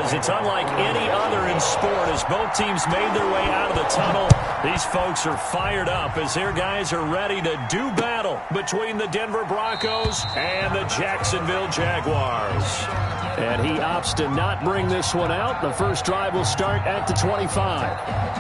because it's unlike any other in sport. As both teams made their way out of the tunnel, these folks are fired up as their guys are ready to do battle between the Denver Broncos and the Jacksonville Jaguars. And he opts to not bring this one out. The first drive will start at the 25.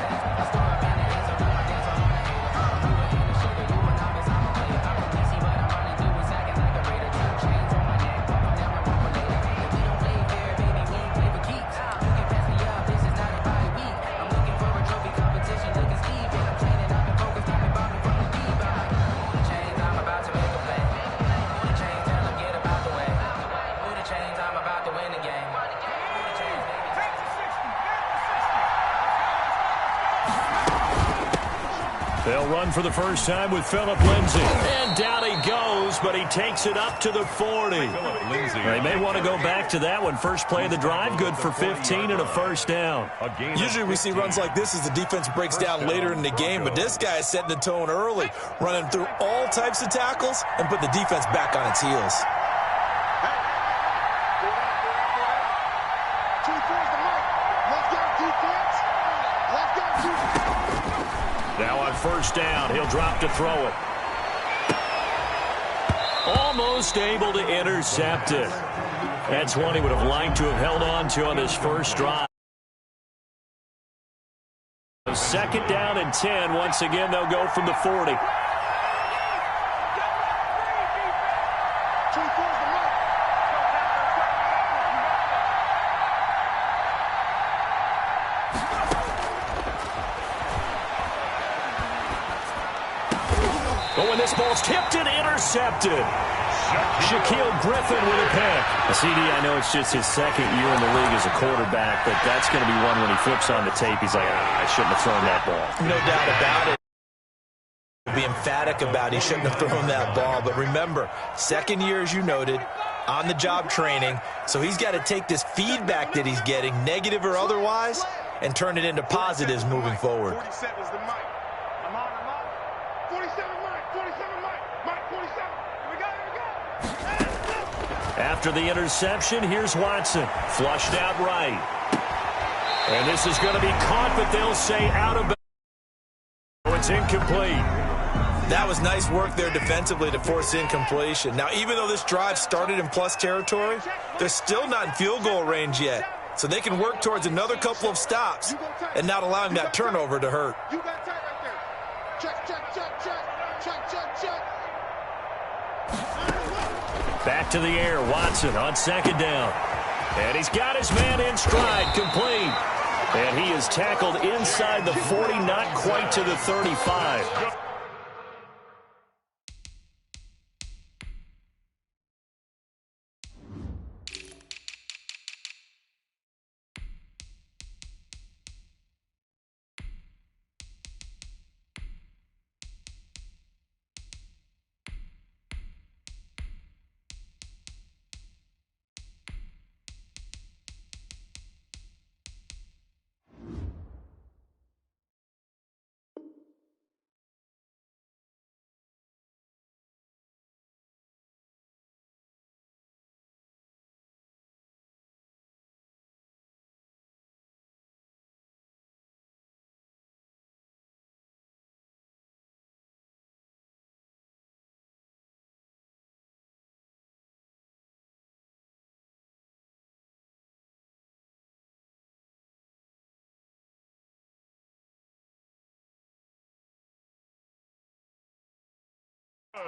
They'll run for the first time with Phillip Lindsay. And down he goes, but he takes it up to the 40. They may want to go back to that one. First play of the drive, good for 15 and a first down. Usually we see runs like this as the defense breaks down later in the game, but this guy is setting the tone early, running through all types of tackles and put the defense back on its heels. Now on first down, he'll drop to throw it. Almost able to intercept it. That's one he would have liked to have held on to on his first drive. Second down and 10. Once again, they'll go from the 40. But when this ball's tipped and intercepted, Shaquille Griffin with a pick. CD, I know it's just his second year in the league as a quarterback, but that's going to be one when he flips on the tape. He's like, I shouldn't have thrown that ball. No doubt about it. Be emphatic about he shouldn't have thrown that ball. But remember, second year, as you noted, on-the-job training. So he's got to take this feedback that he's getting, negative or otherwise, and turn it into positives moving forward. 47 is the mic. I'm on. 47 mic. 47 mic. Mic 47. Here we go. After the interception, here's Watson. Flushed out right. And this is going to be caught, but they'll say out of bounds. So it's incomplete. That was nice work there defensively to force incompletion. Now, even though this drive started in plus territory, they're still not in field goal range yet. So they can work towards another couple of stops and not allowing that turnover to hurt. You got tight right there. Check. Back to the air, Watson on second down. And he's got his man in stride, complete. And he is tackled inside the 40, not quite to the 35.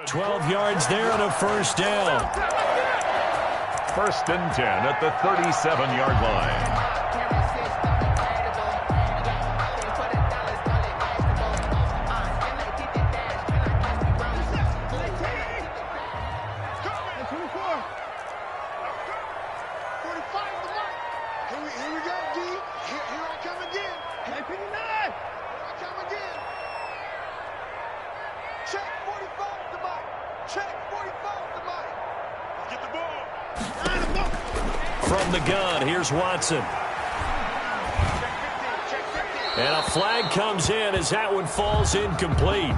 $12 yards there and a first down. First and 10 at the 37-yard line. From the gun, here's Watson. And a flag comes in as that one falls incomplete.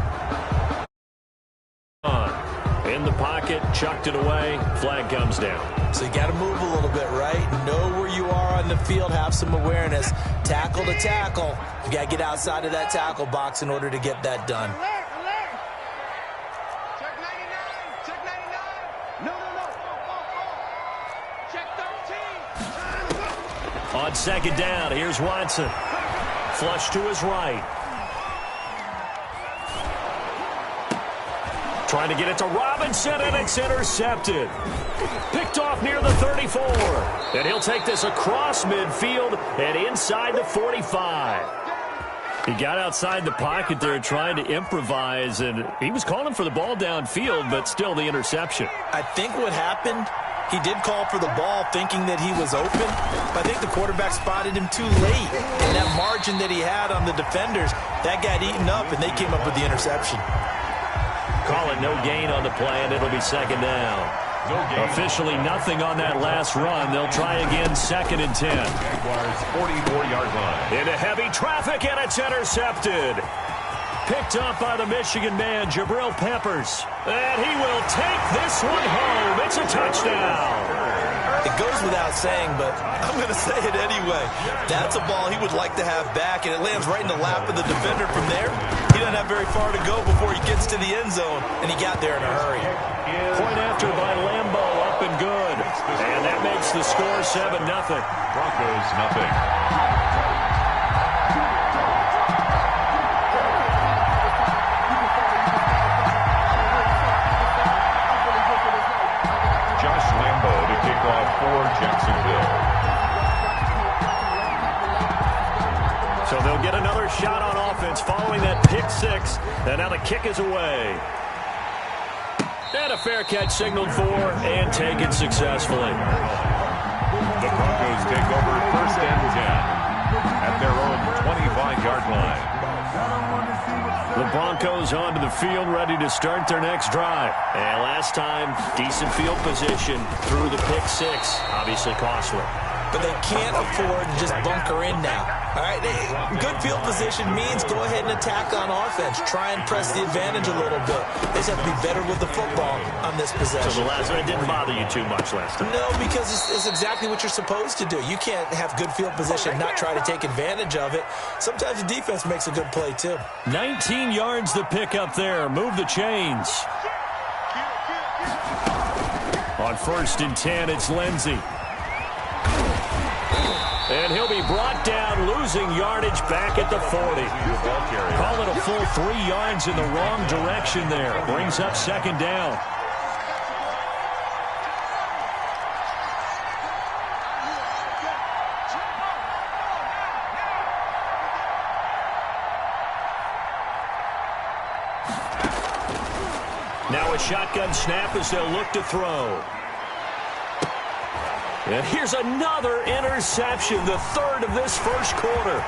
In the pocket, chucked it away, flag comes down. So you got to move a little bit, right? Know where you are in the field, have some awareness. Tackle to tackle. You got to get outside of that tackle box in order to get that done. Check 99. Check 99. No. Check 13. On second down, here's Watson. Flush to his right. Trying to get it to Robinson, and it's intercepted. Picked off near the 34. And he'll take this across midfield and inside the 45. He got outside the pocket there trying to improvise, and he was calling for the ball downfield, but still the interception. I think what happened, he did call for the ball thinking that he was open, but I think the quarterback spotted him too late. And that margin that he had on the defenders, that got eaten up, and they came up with the interception. Call it no gain on the play, and it'll be second down. Officially nothing on that last run. They'll try again, second and 10. Jaguars 44-yard line. Into heavy traffic, and it's intercepted. Picked up by the Michigan man, Jabril Peppers. And he will take this one home. It's a touchdown. It goes without saying, but I'm going to say it anyway. That's a ball he would like to have back, and it lands right in the lap of the defender from there. He doesn't have very far to go before he gets to the end zone, and he got there in a hurry. Point after by Lambeau, up and good. And that makes the score 7-0. Broncos, nothing. Josh Lambeau to kick off for Jacksonville. So they'll get another shot on offense following that pick six. And now the kick is away. And a fair catch signaled for and taken successfully. The Broncos take over first and 10 at their own 25-yard line. The Broncos onto the field, ready to start their next drive. And last time, decent field position through the pick six. Obviously costly. But they can't afford to just bunker in now. All right, good field position means go ahead and attack on offense. Try and press the advantage a little bit. They just have to be better with the football on this possession. So the last one didn't bother you too much last time? No, because it's exactly what you're supposed to do. You can't have good field position and not try to take advantage of it. Sometimes the defense makes a good play, too. 19 yards the pick up there. Move the chains. On first and 10, it's Lindsey. And he'll be brought down, losing yardage back at the 40. Call it a full 3 yards in the wrong direction there. Brings up second down. Now a shotgun snap as they'll look to throw. And here's another interception, the third of this first quarter.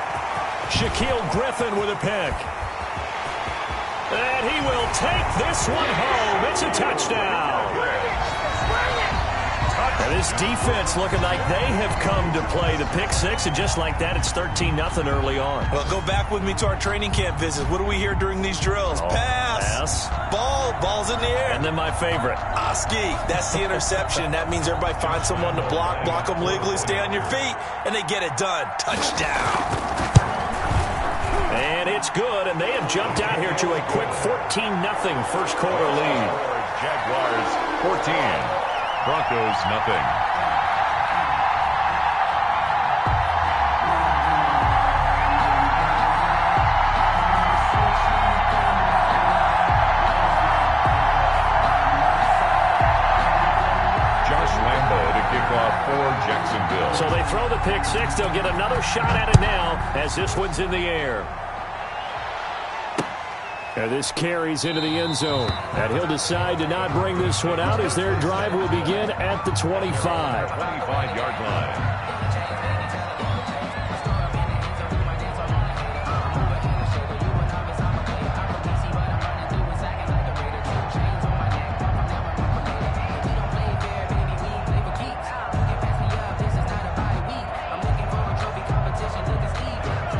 Shaquille Griffin with a pick. And he will take this one home. It's a touchdown. And this defense looking like they have come to play the pick six, and just like that, it's 13-0 early on. Well, go back with me to our training camp visit. What do we hear during these drills? Pass. Ball's in the air. And then my favorite. Oski, that's the interception. That means everybody finds someone to block them legally, stay on your feet, and they get it done. Touchdown. And it's good, and they have jumped out here to a quick 14-0 first quarter lead. Jaguars 14. Broncos, nothing. Josh Lambeau to kick off for Jacksonville. So they throw the pick six. They'll get another shot at it now as this one's in the air. And this carries into the end zone. And he'll decide to not bring this one out as their drive will begin at the 25. 25-yard line.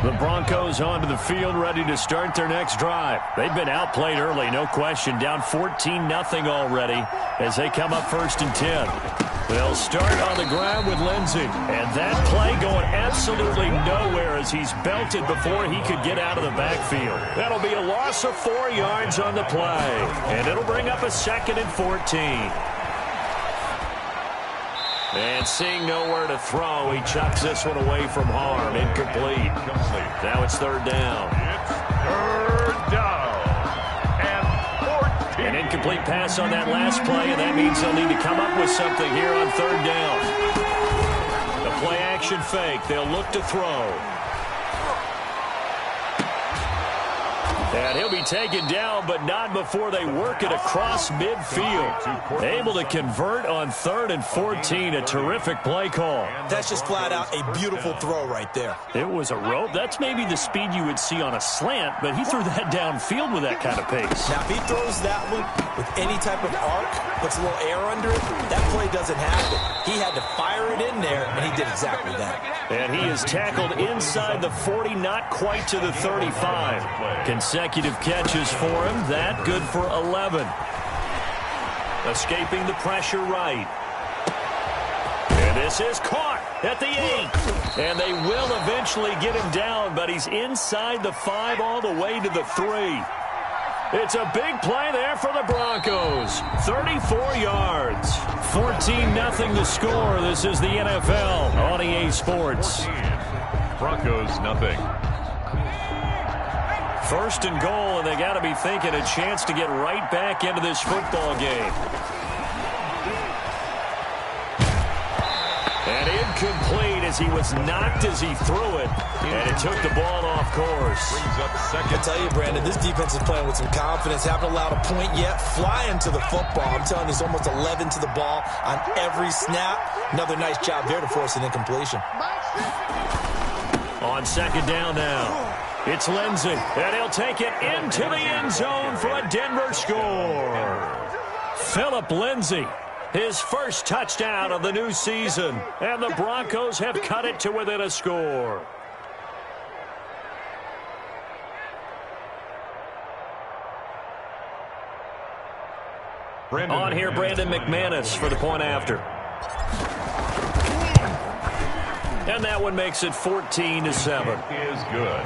The Broncos onto the field, ready to start their next drive. They've been outplayed early, no question. Down 14-0 already as they come up first and 10. They'll start on the ground with Lindsey. And that play going absolutely nowhere as he's belted before he could get out of the backfield. That'll be a loss of 4 yards on the play, and it'll bring up a 2nd and 14. And seeing nowhere to throw, he chucks this one away from harm. Incomplete. Now it's 3rd down. It's 3rd down. And 14. An incomplete pass on that last play, and that means they'll need to come up with something here on 3rd down. The play action fake. They'll look to throw. And he'll be taken down, but not before they work it across midfield. Able to convert on 3rd and 14. A terrific play call. That's just flat out a beautiful throw right there. It was a rope. That's maybe the speed you would see on a slant, but he threw that downfield with that kind of pace. Now, if he throws that one with any type of arc, puts a little air under it, that play doesn't happen. He had to fire it in there, and he did exactly that. And he is tackled inside the 40, not quite to the 35. Consecutive catches for him. That good for 11. Escaping the pressure right. And this is caught at the 8. And they will eventually get him down, but he's inside the 5 all the way to the 3. It's a big play there for the Broncos. 34 yards. 14-0 the score. This is the NFL on EA Sports. Broncos, nothing. 1st and goal, and they got to be thinking a chance to get right back into this football game. And incomplete as he was knocked as he threw it, and it took the ball off course. Brings up 2nd. I tell you, Brandon, this defense is playing with some confidence. Haven't allowed a point yet. Flying to the football. I'm telling you, it's almost 11 to the ball on every snap. Another nice job there to force an incompletion. On 2nd down now. It's Lindsey, and he'll take it into the end zone for a Denver score. Phillip Lindsey, his first touchdown of the new season, and the Broncos have cut it to within a score. On here, Brandon McManus for the point after. And that one makes it 14-7. Is good.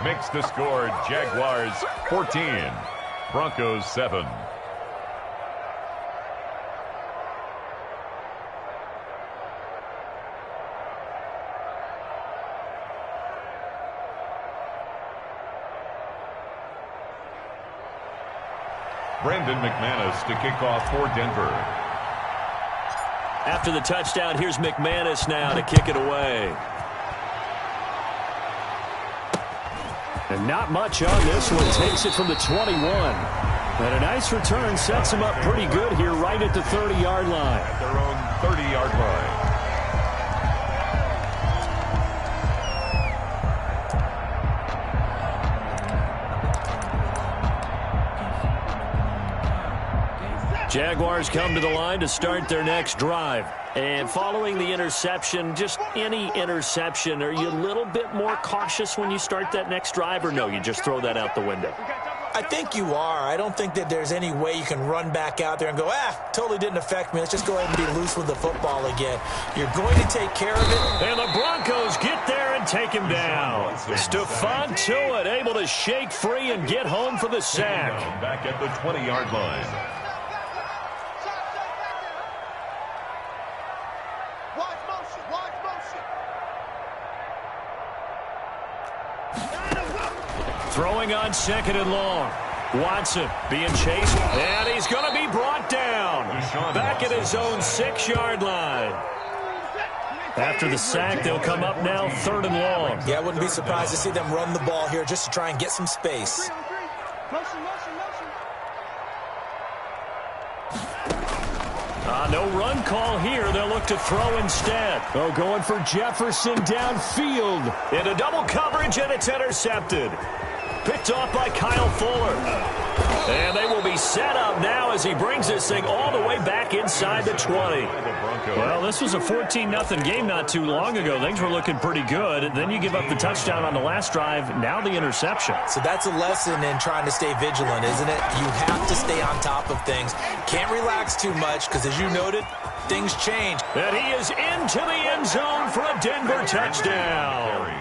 Makes the score Jaguars 14, Broncos 7. Brandon McManus to kick off for Denver. After the touchdown, here's McManus now to kick it away. And not much on this one. Takes it from the 21. And a nice return sets him up pretty good here right at the 30-yard line. At their own 30-yard line. Jaguars come to the line to start their next drive. And following the interception, just any interception, are you a little bit more cautious when you start that next drive, or no, you just throw that out the window? I think you are. I don't think that there's any way you can run back out there and go, totally didn't affect me. Let's just go ahead and be loose with the football again. You're going to take care of it. And the Broncos get there and take him down. Stephon Tuitt able to shake free and get home for the sack. Back at the 20-yard line. Throwing on 2nd and long. Watson being chased, and he's going to be brought down. Back at his own 6-yard line. After the sack, they'll come up now 3rd and long. Yeah, I wouldn't be surprised to see them run the ball here just to try and get some space. No run call here. They'll look to throw instead. Oh, going for Jefferson downfield. Into double coverage, and it's intercepted. Picked off by Kyle Fuller. And they will be set up now as he brings this thing all the way back inside the 20. Well, this was a 14-0 game not too long ago. Things were looking pretty good. Then you give up the touchdown on the last drive. Now the interception. So that's a lesson in trying to stay vigilant, isn't it? You have to stay on top of things. Can't relax too much because, as you noted, things change. And he is into the end end zone for a Denver touchdown.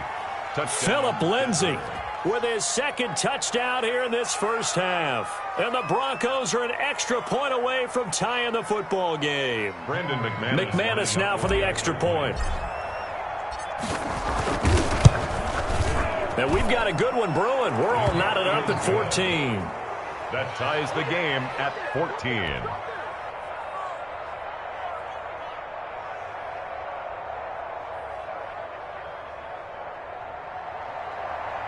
Phillip Lindsay with his second touchdown here in this first half. And the Broncos are an extra point away from tying the football game. McManus now for the extra point. And we've got a good one brewing. We're all knotted up at 14. That ties the game at 14.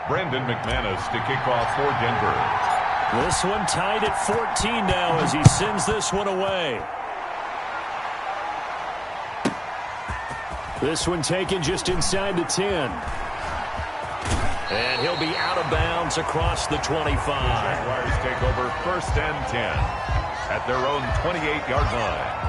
Brandon McManus to kick off for Denver. This one tied at 14 now as he sends this one away. This one taken just inside the 10. And he'll be out of bounds across the 25. The Jaguars take over 1st and 10 at their own 28-yard line.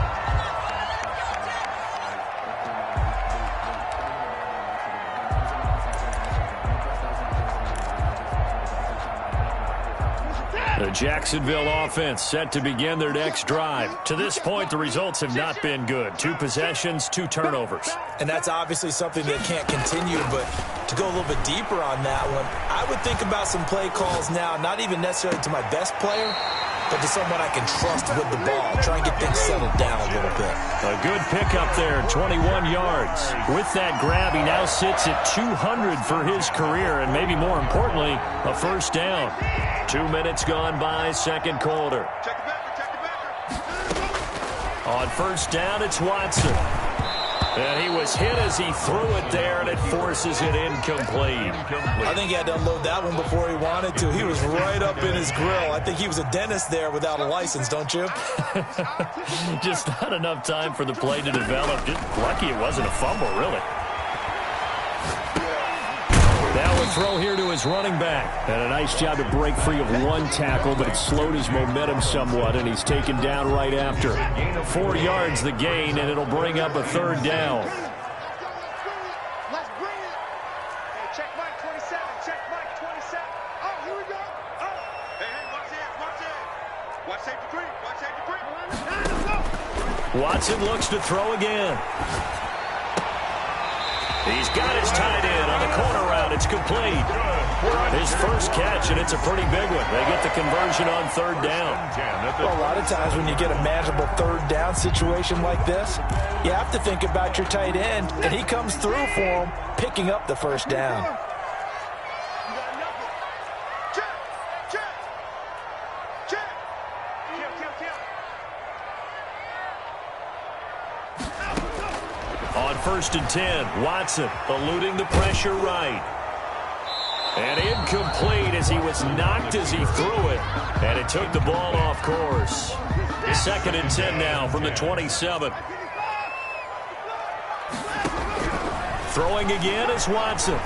The Jacksonville offense set to begin their next drive. To this point, the results have not been good. 2 possessions, 2 turnovers. And that's obviously something that can't continue, but to go a little bit deeper on that one, I would think about some play calls now, not even necessarily to my best player, but to someone I can trust with the ball. Try and get things settled down a little bit. A good pickup there, 21 yards. With that grab, he now sits at 200 for his career, and maybe more importantly, a first down. 2 minutes gone by, second quarter. On first down, it's Watson. And he was hit as he threw it there, and it forces it incomplete. I think he had to unload that one before he wanted to. He was right up in his grill. I think he was a dentist there without a license, don't you? Just not enough time for the play to develop. Just lucky it wasn't a fumble, really. Now a throw here to his running back. And a nice job to break free of one tackle, but it slowed his momentum somewhat, and he's taken down right after. 4 yards the gain, and it'll bring up a third down. Let's bring it. Hey, check Mike 27. Check Mike 27. Oh, here we go. Oh. Hey, watch it. Watch it. Watch safety creep. Watch safety creep. Watson looks to throw again. He's got his tight end on the corner route. It's complete. His first catch, and it's a pretty big one. They get the conversion on third down. Well, a lot of times when you get a manageable third down situation like this, you have to think about your tight end, and he comes through for him, picking up the first down. Check. Check. Check. Kill. On 1st and 10, Watson eluding the pressure right. And incomplete as he was knocked as he threw it. And it took the ball off course. 2nd and 10 now from the 27. Throwing again is Watson.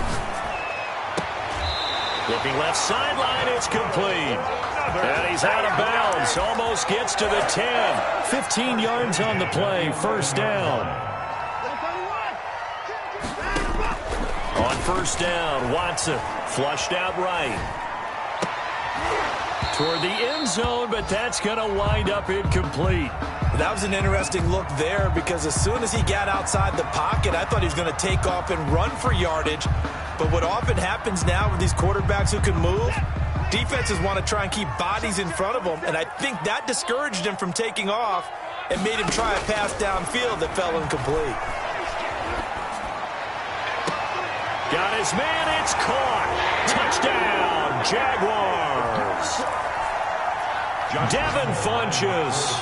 Looking left sideline, it's complete. And he's out of bounds. Almost gets to the 10. 15 yards on the play, first down. On first down, Watson flushed out right. Toward the end zone, but that's going to wind up incomplete. That was an interesting look there because as soon as he got outside the pocket, I thought he was going to take off and run for yardage. But what often happens now with these quarterbacks who can move, defenses want to try and keep bodies in front of them, and I think that discouraged him from taking off and made him try a pass downfield that fell incomplete. Got his man, it's caught. Touchdown, Jaguars. Devin Funchess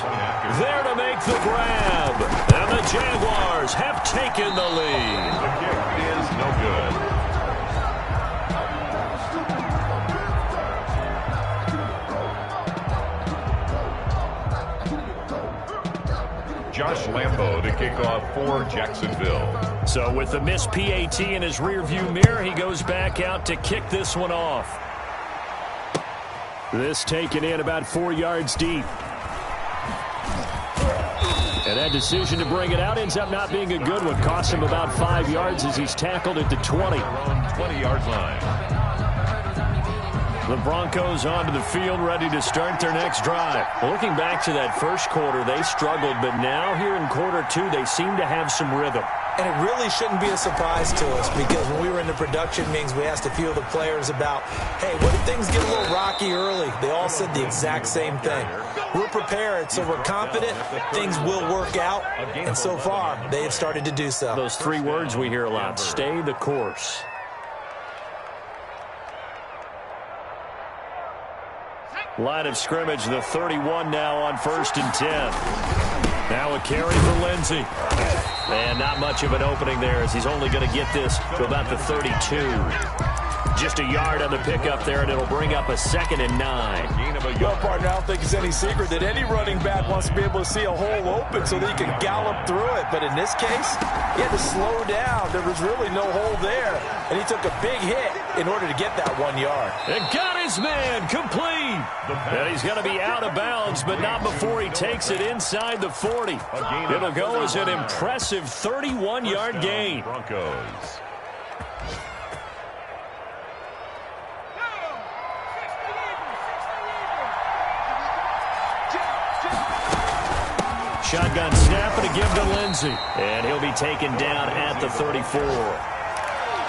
there to make the grab. And the Jaguars have taken the lead. The kick is no good. Josh Lambo to kick off for Jacksonville. So with the missed PAT in his rearview mirror, he goes back out to kick this one off. This taken in about 4 yards deep. And that decision to bring it out ends up not being a good one. Costs him about 5 yards as he's tackled at the 20. 20-yard line. The Broncos onto the field, ready to start their next drive. Looking back to that first quarter, they struggled, but now here in quarter two, they seem to have some rhythm. And it really shouldn't be a surprise to us because when we were in the production meetings, we asked a few of the players about, hey, what if things get a little rocky early? They all said the exact same thing. We're prepared, so we're confident things will work out. And so far, they have started to do so. Those three words we hear a lot, stay the course. Line of scrimmage, the 31 now on 1st and 10. Now a carry for Lindsey. And not much of an opening there as he's only going to get this to about the 32. Just a yard on the pickup there, and it'll bring up a 2nd and 9. Well, partner, I don't think it's any secret that any running back wants to be able to see a hole open so that he can gallop through it. But in this case, he had to slow down. There was really no hole there, and he took a big hit in order to get that 1 yard. And got his man complete. And he's going to be out of bounds, but not before he takes it inside the 40. It'll go as an impressive 31-yard gain. Broncos. Shotgun snap and a give to Lindsey. And he'll be taken down at the 34.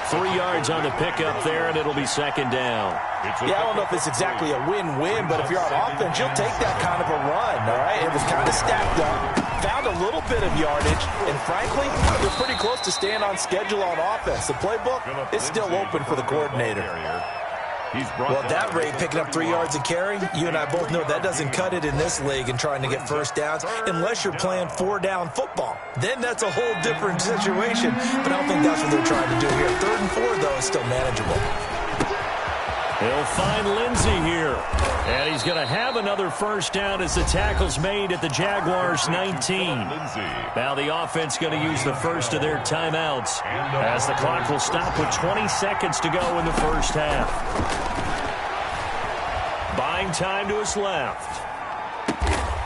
3 yards on the pickup there, and it'll be 2nd down. Yeah, I don't know if it's exactly a win-win, but if you're on offense, you'll take that kind of a run, all right? It was kind of stacked up, found a little bit of yardage, and frankly, they're pretty close to staying on schedule on offense. The playbook is still open for the coordinator. Well, at that rate, picking up 3 yards a carry, you and I both know that doesn't cut it in this league and trying to get first downs unless you're playing 4-down football. Then that's a whole different situation, but I don't think that's what they're trying to do here. 3rd and 4, though, is still manageable. He'll find Lindsey here. And he's going to have another first down as the tackle's made at the Jaguars' 19. Now the offense going to use the first of their timeouts as the clock will stop with 20 seconds to go in the first half. Buying time to his left.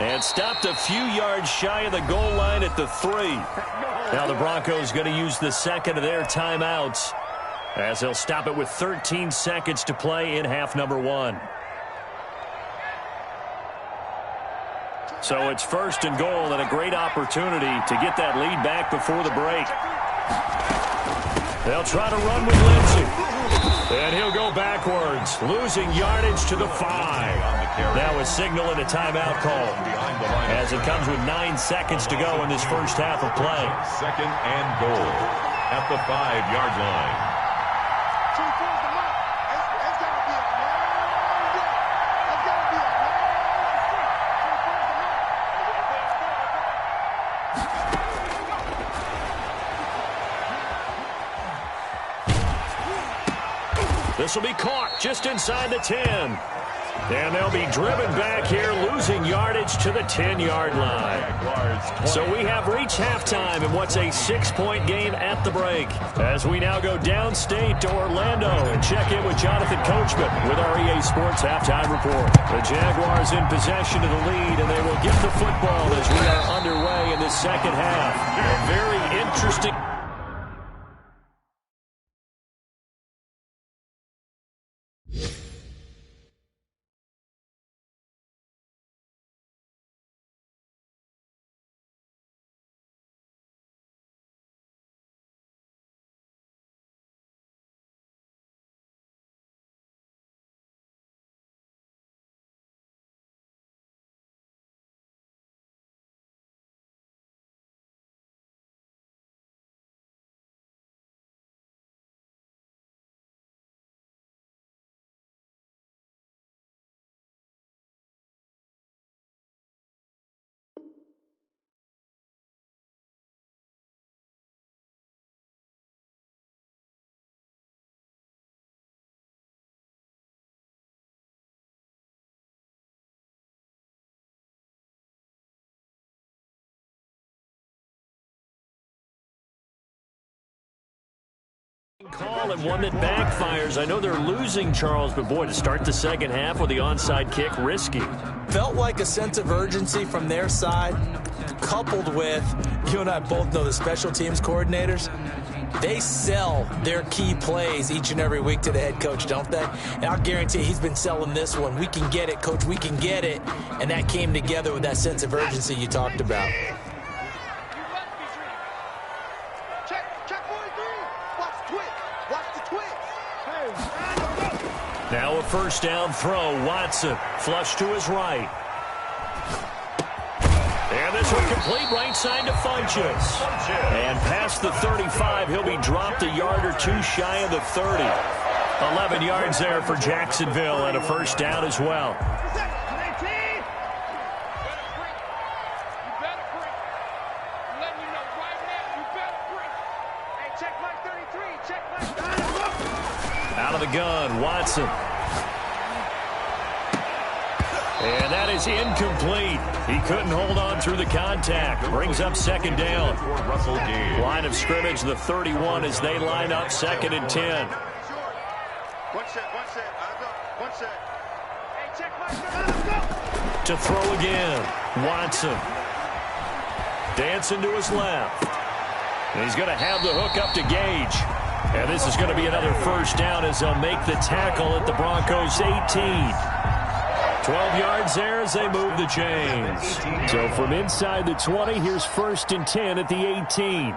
And stopped a few yards shy of the goal line at the 3. Now the Broncos going to use the second of their timeouts as they'll stop it with 13 seconds to play in half number 1. So it's 1st and goal and a great opportunity to get that lead back before the break. They'll try to run with Lindsey. And he'll go backwards, losing yardage to the 5. Now a signal and a timeout call as it comes with 9 seconds to go in this first half of play. 2nd and goal at the 5-yard line. This will be caught just inside the 10. And they'll be driven back here, losing yardage to the 10-yard line. So we have reached halftime in what's a 6-point game at the break. As we now go downstate to Orlando and check in with Jonathan Coachman with our EA Sports Halftime Report. The Jaguars in possession of the lead, and they will get the football as we are underway in the second half. A very interesting... call and one that backfires. I know they're losing, Charles, but boy, to start the second half with the onside kick, risky. Felt like a sense of urgency from their side, coupled with, you and I both know the special teams coordinators, they sell their key plays each and every week to the head coach, don't they? And I'll guarantee he's been selling this one. We can get it, coach, we can get it. And that came together with that sense of urgency you talked about. Check. Now a first down throw. Watson flush to his right. And this one complete right side to Funchess. And past the 35, he'll be dropped a yard or two shy of the 30. 11 yards there for Jacksonville and a first down as well. Out of the gun, Watson. And that is incomplete. He couldn't hold on through the contact. Brings up second down. Line of scrimmage, the 31 as they line up second and 10. To throw again, Watson. Dancing to his left. And he's going to have the hook up to Gage. And this is going to be another first down as they'll make the tackle at the Broncos' 18. 12 yards there as they move the chains. So from inside the 20, here's first and 10 at the 18.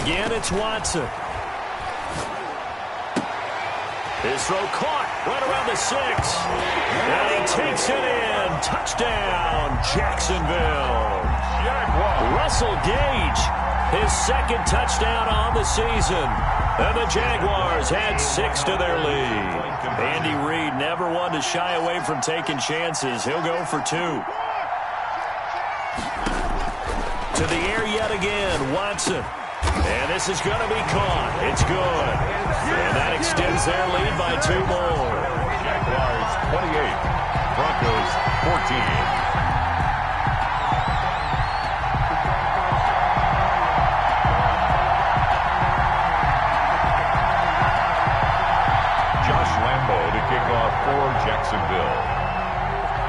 Again, it's Watson. His throw caught right around the 6. And he takes it in. Touchdown, Jacksonville. Russell Gage, his second touchdown on the season. And the Jaguars had 6 to their lead. Andy Reid never one to shy away from taking chances. He'll go for 2. To the air yet again, Watson. And this is going to be caught. It's good. And that extends their lead by 2 more. Jaguars 28, Broncos 14. For Jacksonville.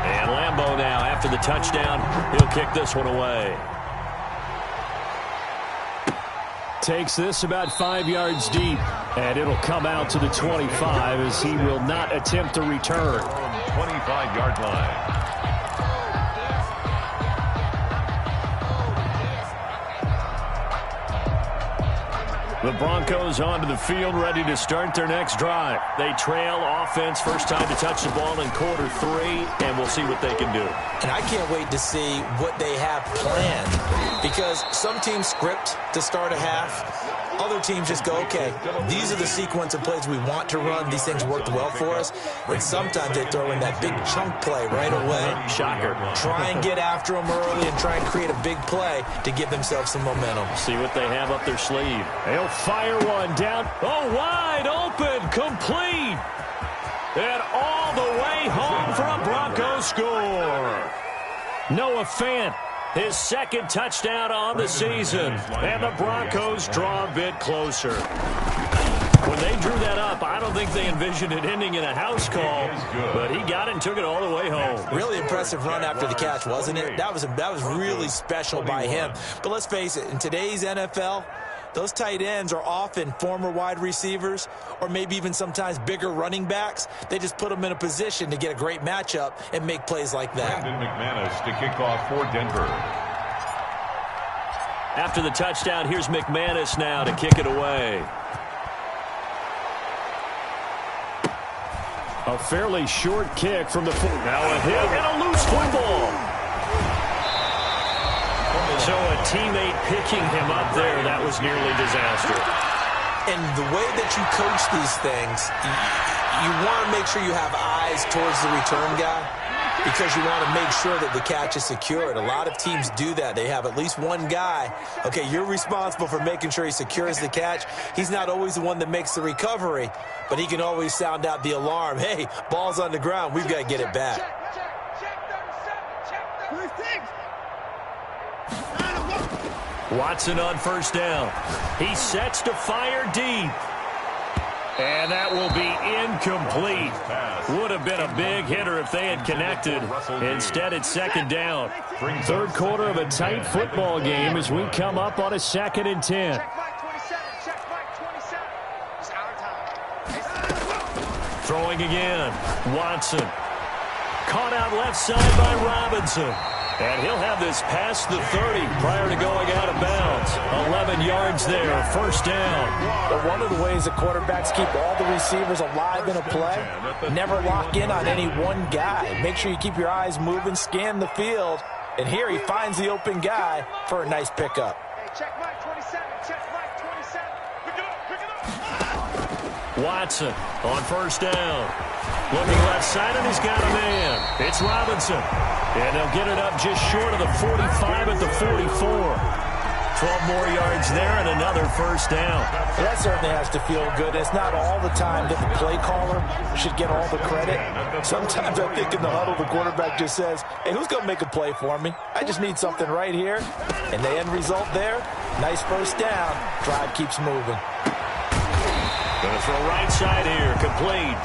And Lambeau now, after the touchdown, he'll kick this one away. Takes this about 5 yards deep, and it'll come out to the 25 as he will not attempt to return. 25-yard line. The Broncos onto the field, ready to start their next drive. They trail offense, first time to touch the ball in quarter 3, and we'll see what they can do. And I can't wait to see what they have planned, because some teams script to start a half. Other teams just go, okay, these are the sequence of plays we want to run. These things worked well for us. And sometimes they throw in that big chunk play right away. Shocker. Try and get after them early and try and create a big play to give themselves some momentum. See what they have up their sleeve. They'll fire one down. Oh, wide open, complete. And all the way home for a Broncos score. Noah Fant, his second touchdown on the season. And the Broncos draw a bit closer. When they drew that up, I don't think they envisioned it ending in a house call, but he got it and took it all the way home. Really impressive run after the catch, wasn't it? That was really special by him. But let's face it, in today's NFL, those tight ends are often former wide receivers or maybe even sometimes bigger running backs. They just put them in a position to get a great matchup and make plays like that. Brandon McManus to kick off for Denver. After the touchdown, here's McManus now to kick it away. A fairly short kick from the foot. Now a hit and a loose football. So a teammate picking him up there, that was nearly disaster. And the way that you coach these things, you want to make sure you have eyes towards the return guy because you want to make sure that the catch is secured. A lot of teams do that. They have at least one guy. Okay, you're responsible for making sure he secures the catch. He's not always the one that makes the recovery, but he can always sound out the alarm. Hey, ball's on the ground. We've got to get it back. Watson on first down. He sets to fire deep. And that will be incomplete. Would have been a big hitter if they had connected. Instead, it's second down. Third quarter of a tight football game as we come up on a 2nd and 10. Throwing again. Watson. Caught out left side by Robinson. And he'll have this past the 30 prior to going out of bounds. 11 yards there, first down. But one of the ways that quarterbacks keep all the receivers alive in a play, never lock in on any one guy. Make sure you keep your eyes moving, scan the field, and here he finds the open guy for a nice pickup. Hey, check Mike 27, check Mike 27. Pick it up, pick it up. Watson on first down. Looking left side, and he's got a man. It's Robinson. And they'll get it up just short of the 45 at the 44. 12 more yards there and another first down. That certainly has to feel good. It's not all the time that the play caller should get all the credit. Sometimes I think in the huddle, the quarterback just says, hey, who's going to make a play for me? I just need something right here. And the end result there, nice first down. Drive keeps moving. Going to throw right side here, complete.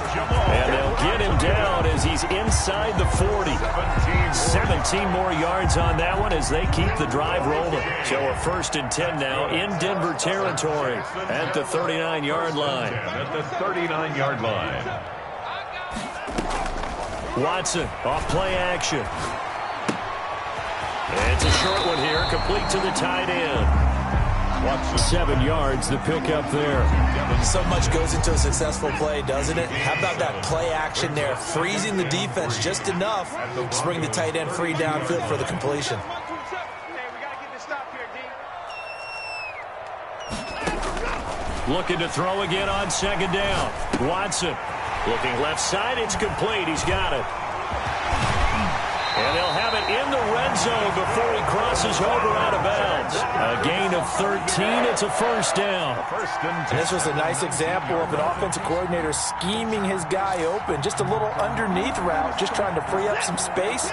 And they'll get him down as he's inside the 40. 17 more yards on that one as they keep the drive rolling. So a 1st and 10 now in Denver territory at the 39-yard line. At the 39-yard line. Watson off play action. It's a short one here, complete to the tight end. 7 yards, the pickup there. So much goes into a successful play, doesn't it? How about that play action there? Freezing the defense just enough to bring the tight end free downfield for the completion. Hey, we got to get this stop here, D. Looking to throw again on second down. Watson looking left side. It's complete. He's got it. And they'll have it in the red zone before he crosses over out of bounds. A gain of 13. It's a first down. And this was a nice example of an offensive coordinator scheming his guy open. Just a little underneath route, just trying to free up some space.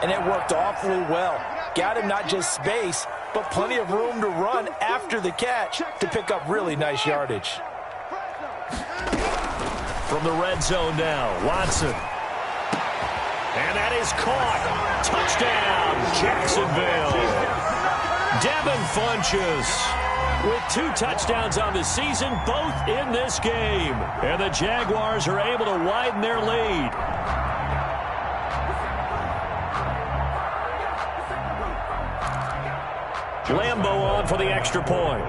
And it worked awfully well. Got him not just space, but plenty of room to run after the catch to pick up really nice yardage. From the red zone now, Watson. And that is caught. Touchdown, Jacksonville. Devin Funchess with 2 touchdowns on the season, both in this game. And the Jaguars are able to widen their lead. Lambeau on for the extra point.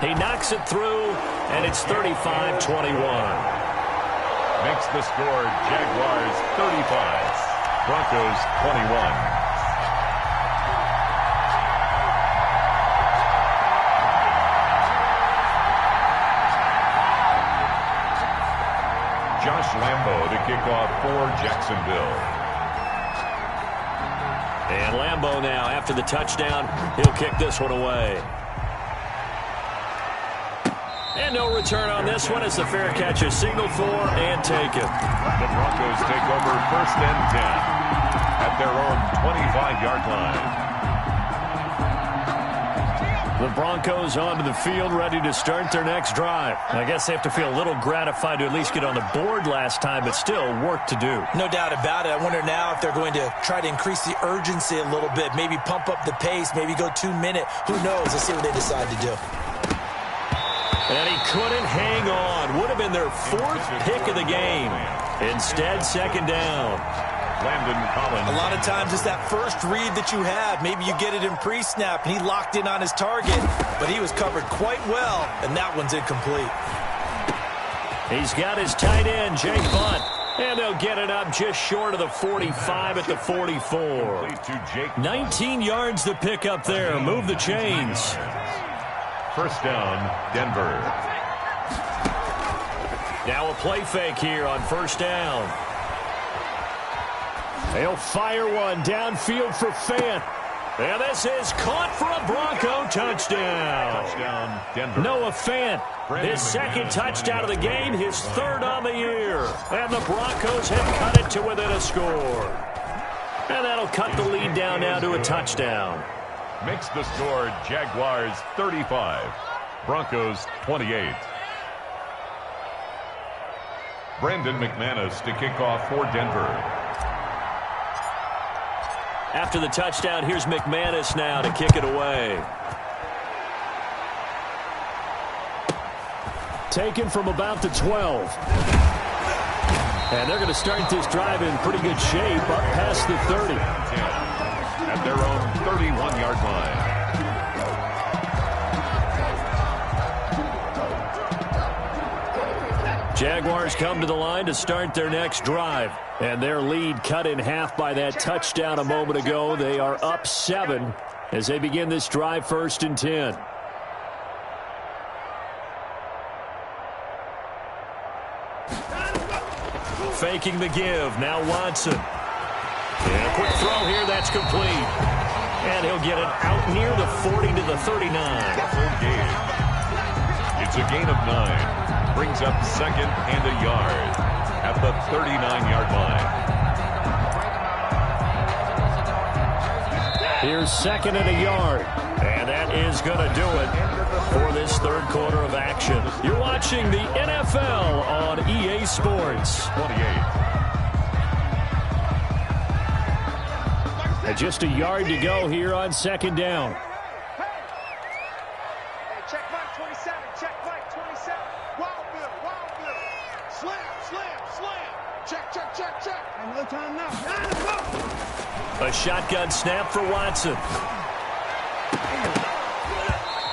He knocks it through, and it's 35-21. Makes the score Jaguars 35, Broncos 21. Josh Lambeau to kick off for Jacksonville. And Lambeau now, after the touchdown, he'll kick this one away. And no return on this one as the fair catch is signaled for and taken. The Broncos take over 1st and 10 at their own 25-yard line. The Broncos onto the field, ready to start their next drive. I guess they have to feel a little gratified to at least get on the board last time, but still work to do. No doubt about it. I wonder now if they're going to try to increase the urgency a little bit, maybe pump up the pace, maybe go 2-minute. Who knows? Let's see what they decide to do. And he couldn't hang on. Would have been their 4th pick of the game. Instead, 2nd down. Landon Collins. A lot of times it's that first read that you have. Maybe you get it in pre-snap, and he locked in on his target, but he was covered quite well, and that one's incomplete. He's got his tight end, Jake Butt. And they'll get it up just short of the 45 at the 44. 19 yards to pick up there. Move the chains. 1st down, Denver. Now a play fake here on 1st down. They'll fire one downfield for Fant. And this is caught for a Bronco touchdown. Touchdown, Denver. Noah Fant, his 2nd touchdown of the game, his 3rd on the year. And the Broncos have cut it to within a score. And that'll cut the lead down now to a touchdown. Makes the score Jaguars 35, Broncos 28. Brandon McManus to kick off for Denver. After the touchdown, here's McManus now to kick it away. Taken from about the 12. And they're going to start this drive in pretty good shape up past the 30. At their own 31-yard line. Jaguars come to the line to start their next drive. And their lead cut in half by that touchdown a moment ago. They are up 7 as they begin this drive 1st and 10. Faking the give. Now Watson. And a quick throw here. That's complete. And he'll get it out near the 40 to the 39. It's a gain of 9. Brings up 2nd and a yard at the 39-yard line. Here's 2nd and a yard. And that is going to do it for this 3rd quarter of action. You're watching the NFL on EA Sports. 28. And just a yard to go here on 2nd down. Hey, check Mike 27. Check Mike 27. Wild Bill. Slam. Check. No time now. A shotgun snap for Watson.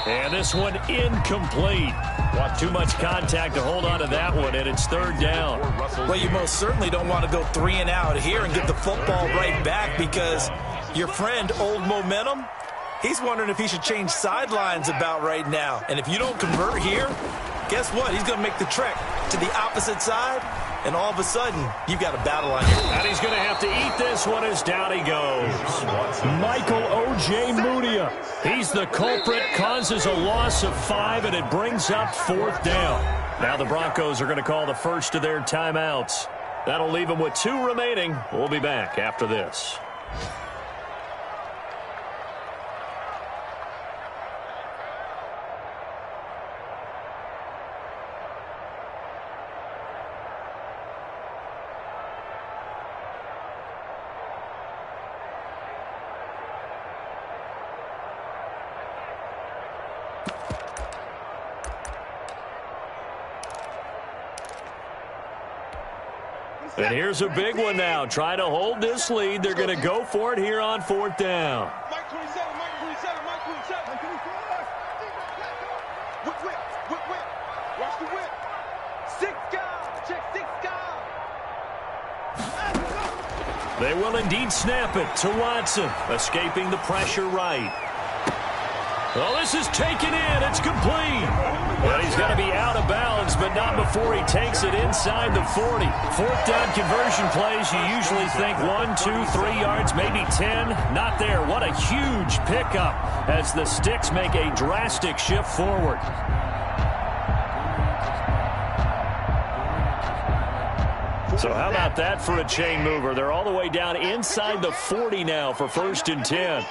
And this one incomplete. Too much contact to hold on to that one, and it's 3rd down. Well, you most certainly don't want to go 3 and out here and get the football right back because your friend, Old Momentum, he's wondering if he should change sidelines about right now. And if you don't convert here, guess what? He's going to make the trek to the opposite side, and all of a sudden, you've got a battle on your hands. And he's going to have to eat this one as down he goes. Michael O.J. Mudia. He's the culprit, causes a loss of 5, and it brings up 4th down. Now the Broncos are going to call the first of their timeouts. That'll leave them with 2 remaining. We'll be back after this. And here's a big one now. Trying to hold this lead. They're going to go for it here on 4th down. Mike 27. Whip. Watch the whip. 6 guys. Check 6 guys. They will indeed snap it to Watson. Escaping the pressure right. Well, this is taken in. It's complete. Well, he's going to be out of bounds, but not before he takes it inside the 40. 4th down conversion plays, you usually think 1, 2, 3 yards, maybe 10. Not there. What a huge pickup as the Sticks make a drastic shift forward. So how about that for a chain mover? They're all the way down inside the 40 now for 1st and 10.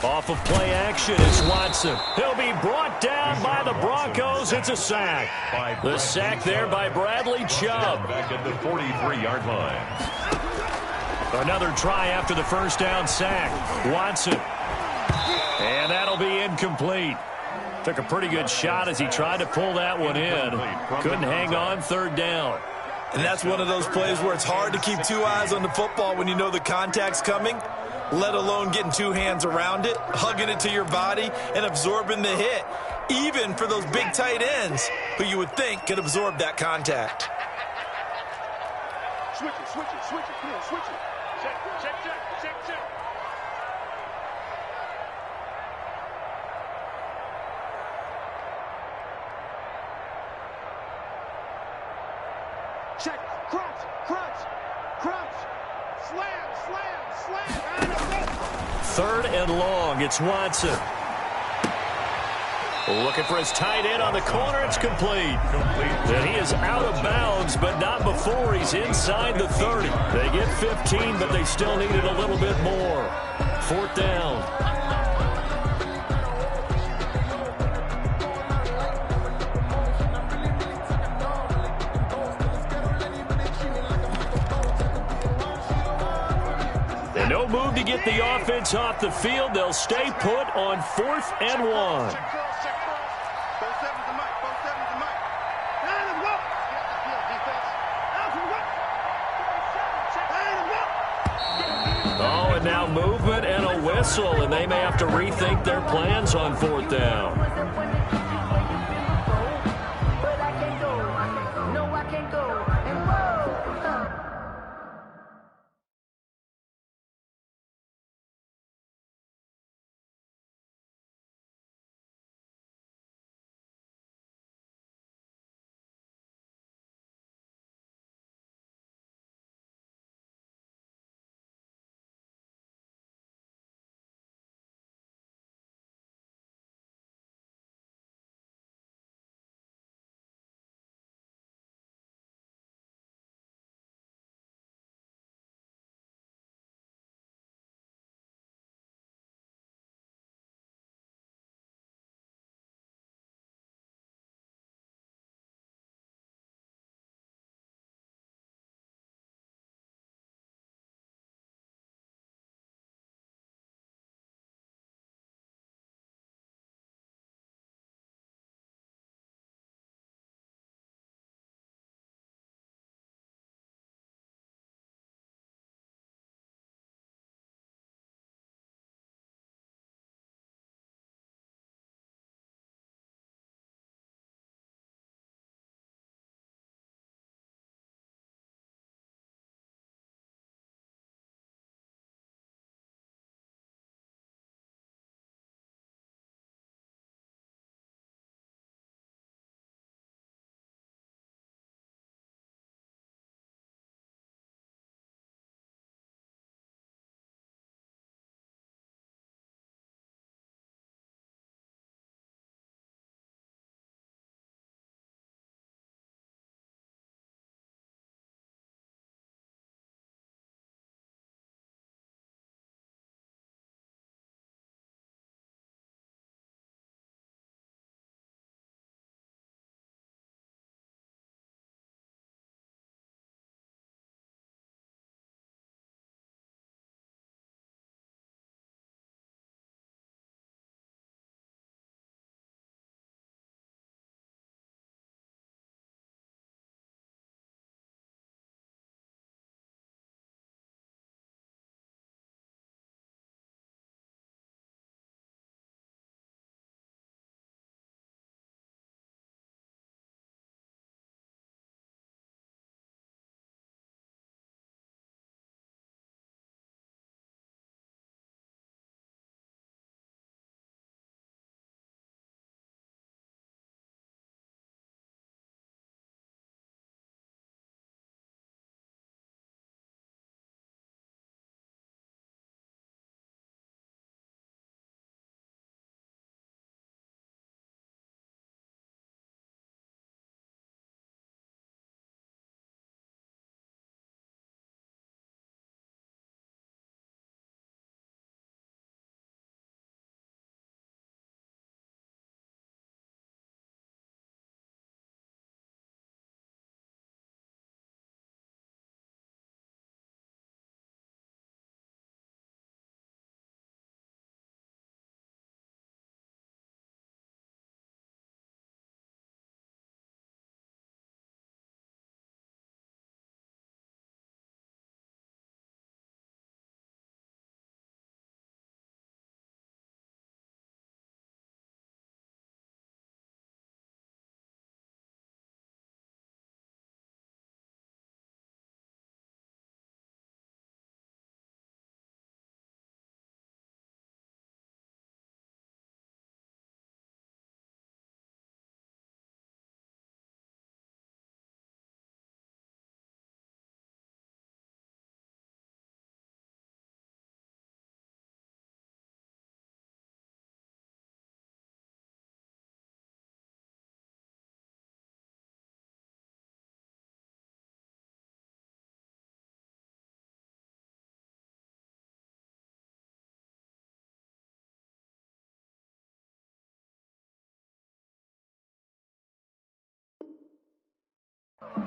Off of play action, it's Watson. He'll be brought down by the Broncos. It's a sack. The sack there by Bradley Chubb. Back at the 43-yard line. Another try after the 1st down sack. Watson. And that'll be incomplete. Took a pretty good shot as he tried to pull that one in. Couldn't hang on 3rd down. And that's one of those plays where it's hard to keep 2 eyes on the football when you know the contact's coming, let alone getting 2 hands around it, hugging it to your body, and absorbing the hit, even for those big tight ends who you would think could absorb that contact. Switch it. Come on, switch it. Check. Check, crunch, slam. 3rd and long, it's Watson. Looking for his tight end on the corner, it's complete. And he is out of bounds, but not before he's inside the 30. They get 15, but they still needed a little bit more. 4th down. No move to get the offense off the field. They'll stay put on 4th and 1. Check cross. Both sevens to Mike. but now movement and a whistle, and they may have to rethink their plans on 4th down.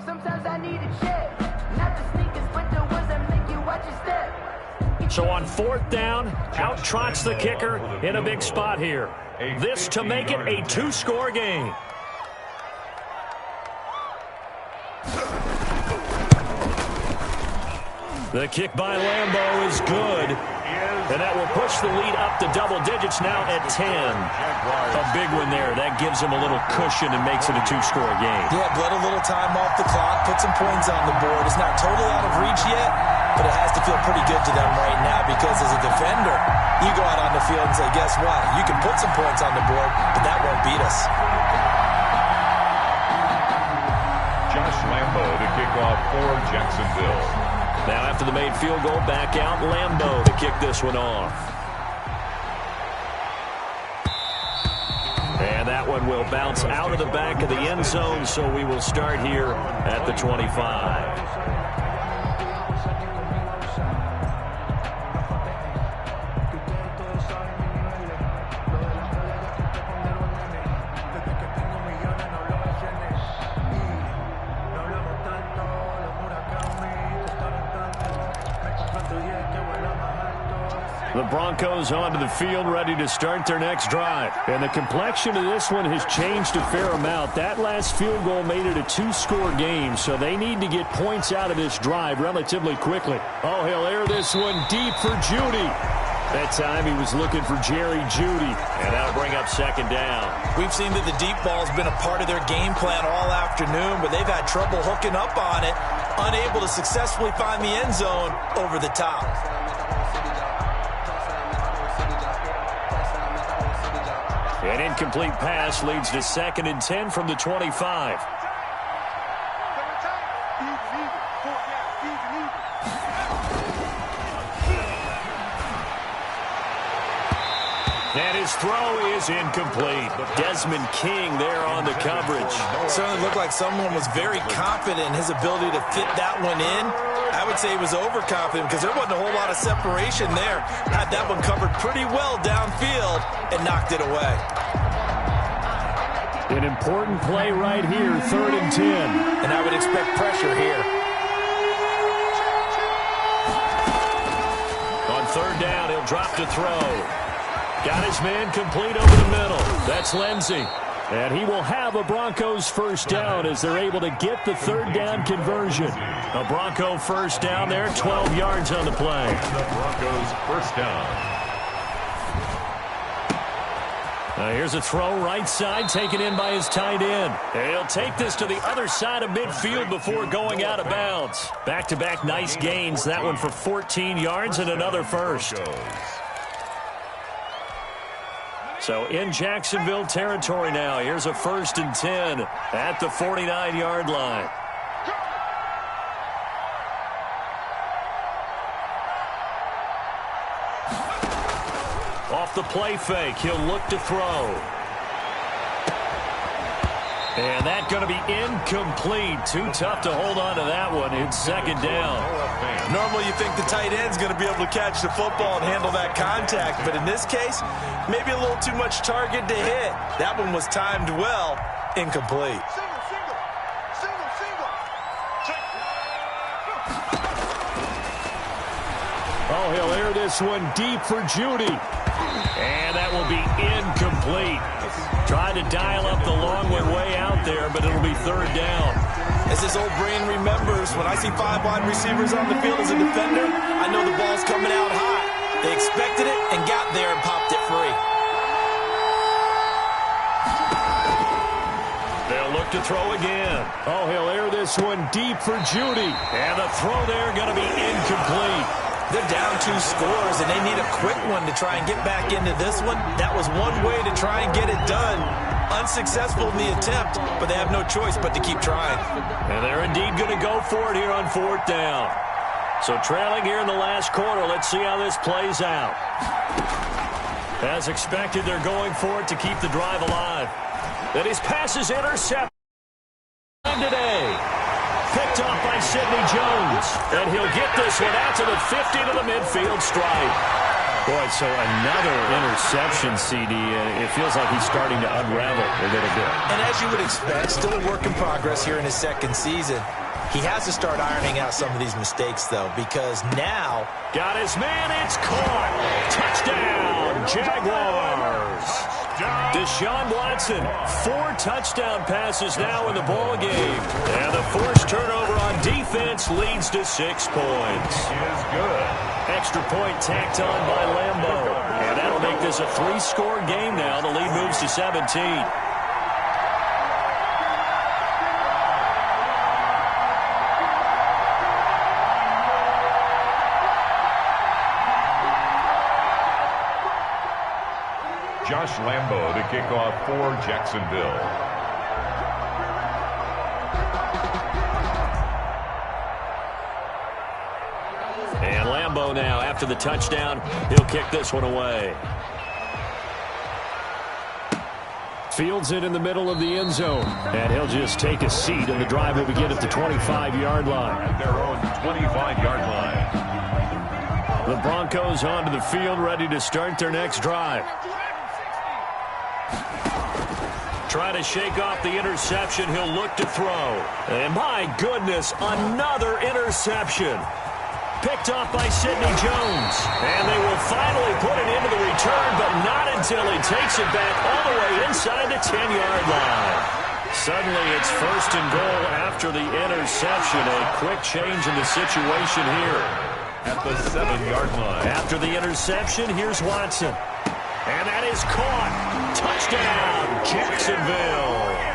Sometimes I need a check, not the sneakers, but the ones that make you watch your step. So on 4th down, out trots the kicker in a big spot here. This to make it a 2-score game. The kick by Lambeau is good. And that will push the lead up to double digits now at 10. A big one there. That gives them a little cushion and makes it a two-score game. Yeah, bled a little time off the clock, put some points on the board. It's not totally out of reach yet, but it has to feel pretty good to them right now because as a defender, you go out on the field and say, guess what? You can put some points on the board, but that won't beat us. Josh Lambeau to kick off for Jacksonville. Now after the made field goal, back out Lambeau to kick this one off. And that one will bounce out of the back of the end zone, so we will start here at the 25. The Broncos onto the field, ready to start their next drive. And the complexion of this one has changed a fair amount. That last field goal made it a two-score game, so they need to get points out of this drive relatively quickly. Oh, he'll air this one deep for Judy. That time he was looking for Jerry Judy, and that'll bring up second down. We've seen that the deep ball's been a part of their game plan all afternoon, but they've had trouble hooking up on it, unable to successfully find the end zone over the top. An incomplete pass leads to 2nd and 10 from the 25. And his throw is incomplete. Desmond King there on the coverage. Certainly looked like someone was very confident in his ability to fit that one in. I would say he was overconfident because there wasn't a whole lot of separation there. Had that one covered pretty well downfield and knocked it away. An important play right here, 3rd and 10. And I would expect pressure here. On 3rd down, he'll drop to throw. Got his man complete over the middle. That's Lindsey. And he will have a Broncos first down as they're able to get the 3rd down conversion. A Bronco first down there, 12 yards on the play. And the Broncos first down. Here's a throw right side taken in by his tight end. He'll take this to the other side of midfield before going out of bounds. Back-to-back nice gains. That one for 14 yards and another first. So in Jacksonville territory now. Here's a 1st and 10 at the 49-yard line. Off the play fake, he'll look to throw. And that's going to be incomplete. Too tough to hold on to that one. It's 2nd down. Normally you think the tight end's going to be able to catch the football and handle that contact, but in this case, maybe a little too much target to hit. That one was timed well. Incomplete. Oh, he'll air this one deep for Judy. And that will be incomplete. Tried to dial up the long one way out there, but it'll be 3rd down. As his old brain remembers, when I see 5 wide receivers on the field as a defender, I know the ball's coming out hot. They expected it and got there and popped it free. They'll look to throw again. Oh, he'll air this one deep for Judy. And the throw there going to be incomplete. They're down 2 scores, and they need a quick one to try and get back into this one. That was one way to try and get it done. Unsuccessful in the attempt, but they have no choice but to keep trying. And they're indeed going to go for it here on 4th down. So trailing here in the last quarter, let's see how this plays out. As expected, they're going for it to keep the drive alive. Then his pass is intercepted today. Picked off by Sidney Jones. And he'll get this one out to the 50 to the midfield stripe. Boy, so another interception, CD. It feels like he's starting to unravel a little bit. And as you would expect, still a work in progress here in his 2nd season. He has to start ironing out some of these mistakes, though, because now... Got his man, it's caught. Touchdown, Jaguars. Deshaun Watson, 4 touchdown passes now in the ball game. And the forced turnover on defense leads to 6 points. Is good. Extra point tacked on by Lambeau. And that'll make this a 3-score game now. The lead moves to 17. Josh Lambeau to kick off for Jacksonville. And Lambeau now, after the touchdown, he'll kick this one away. Fields it in the middle of the end zone. And he'll just take a seat, and the drive will begin at the 25-yard line. At their own 25-yard line. The Broncos onto the field, ready to start their next drive. Try to shake off the interception. He'll look to throw. And my goodness, another interception. Picked off by Sidney Jones. And they will finally put it into the return, but not until he takes it back all the way inside the 10-yard line. Suddenly it's 1st and goal after the interception. A quick change in the situation here. At the 7-yard line. After the interception, here's Watson. And that is caught. Touchdown, Jacksonville.